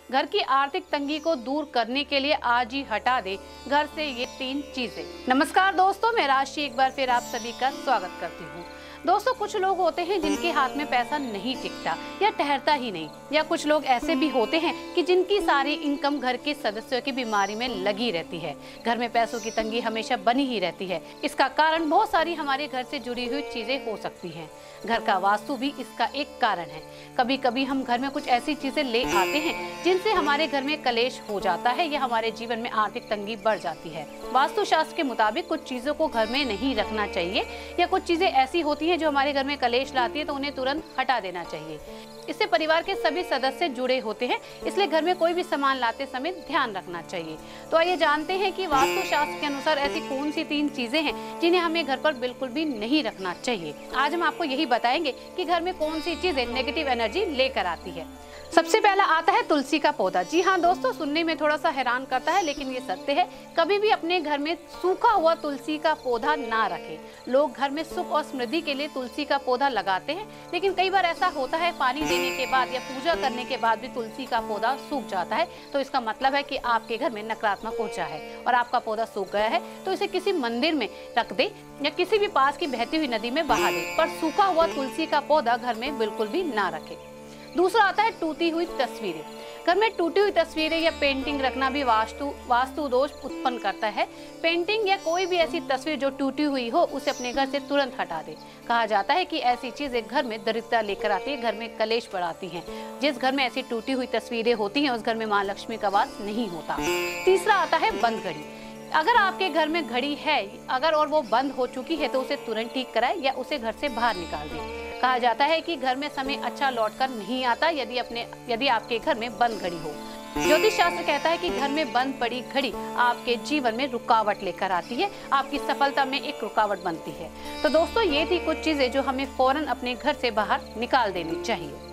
घर की आर्थिक तंगी को दूर करने के लिए आज ही हटा दे घर से ये 3 चीजें। नमस्कार दोस्तों, मैं राशि एक बार फिर आप सभी का स्वागत करती हूँ। दोस्तों, कुछ लोग होते हैं जिनके हाथ में पैसा नहीं टिकता या ठहरता ही नहीं, या कुछ लोग ऐसे भी होते हैं कि जिनकी सारी इनकम घर के सदस्यों की बीमारी में लगी रहती है। घर में पैसों की तंगी हमेशा बनी ही रहती है। इसका कारण बहुत सारी हमारे घर से जुड़ी हुई चीजें हो सकती हैं। घर का वास्तु भी इसका एक कारण है। कभी कभी हम घर में कुछ ऐसी चीजें ले आते हैं जिनसे हमारे घर में कलेश हो जाता है या हमारे जीवन में आर्थिक तंगी बढ़ जाती है। वास्तु शास्त्र के मुताबिक कुछ चीजों को घर में नहीं रखना चाहिए, या कुछ चीजें ऐसी होती हैं जो हमारे घर में कलेश लाती है तो उन्हें तुरंत हटा देना चाहिए। इससे परिवार के सभी सदस्य जुड़े होते हैं, इसलिए घर में कोई भी सामान लाते समय ध्यान रखना चाहिए। तो आइए जानते हैं कि वास्तु शास्त्र के अनुसार ऐसी कौन सी 3 चीजें हैं जिन्हें हमें घर पर बिल्कुल भी नहीं रखना चाहिए। आज हम आपको यही बताएंगे कि घर में कौन सी चीजें नेगेटिव एनर्जी लेकर आती है। सबसे पहला आता है तुलसी का पौधा। जी हाँ दोस्तों, सुनने में थोड़ा सा हैरान करता है, लेकिन ये सत्य है। कभी भी अपने घर में सूखा हुआ तुलसी का पौधा ना रखें। लोग घर में सुख और समृद्धि के लिए तुलसी का पौधा लगाते हैं, लेकिन कई बार ऐसा होता है पानी देने के बाद या पूजा करने के बाद भी तुलसी का पौधा सूख जाता है। तो इसका मतलब है कि आपके घर में नकारात्मक ऊर्जा है और आपका पौधा सूख गया है। तो इसे किसी मंदिर में रख दे या किसी भी पास की बहती हुई नदी में बहा दे, पर सूखा हुआ तुलसी का पौधा घर में बिल्कुल भी ना रखे। दूसरा आता है टूटी हुई तस्वीरें। घर में टूटी हुई तस्वीरें या पेंटिंग रखना भी वास्तु दोष उत्पन्न करता है। पेंटिंग या कोई भी ऐसी तस्वीर जो टूटी हुई हो, उसे अपने घर से तुरंत हटा दे। कहा जाता है कि ऐसी चीजें घर में दरिद्रता लेकर आती है, घर में कलेश बढ़ाती हैं। जिस घर में ऐसी टूटी हुई तस्वीरें होती हैं उस घर में माँ लक्ष्मी का वास नहीं होता। तीसरा आता है बंद घड़ी। अगर आपके घर में घड़ी है और वो बंद हो चुकी है तो उसे तुरंत ठीक कराएं या उसे घर से बाहर निकाल दें। कहा जाता है कि घर में समय अच्छा लौटकर नहीं आता यदि आपके घर में बंद घड़ी हो। ज्योतिष शास्त्र कहता है कि घर में बंद पड़ी घड़ी आपके जीवन में रुकावट लेकर आती है, आपकी सफलता में एक रुकावट बनती है। तो दोस्तों, ये थी कुछ चीजें जो हमें फौरन अपने घर से बाहर निकाल देनी चाहिए।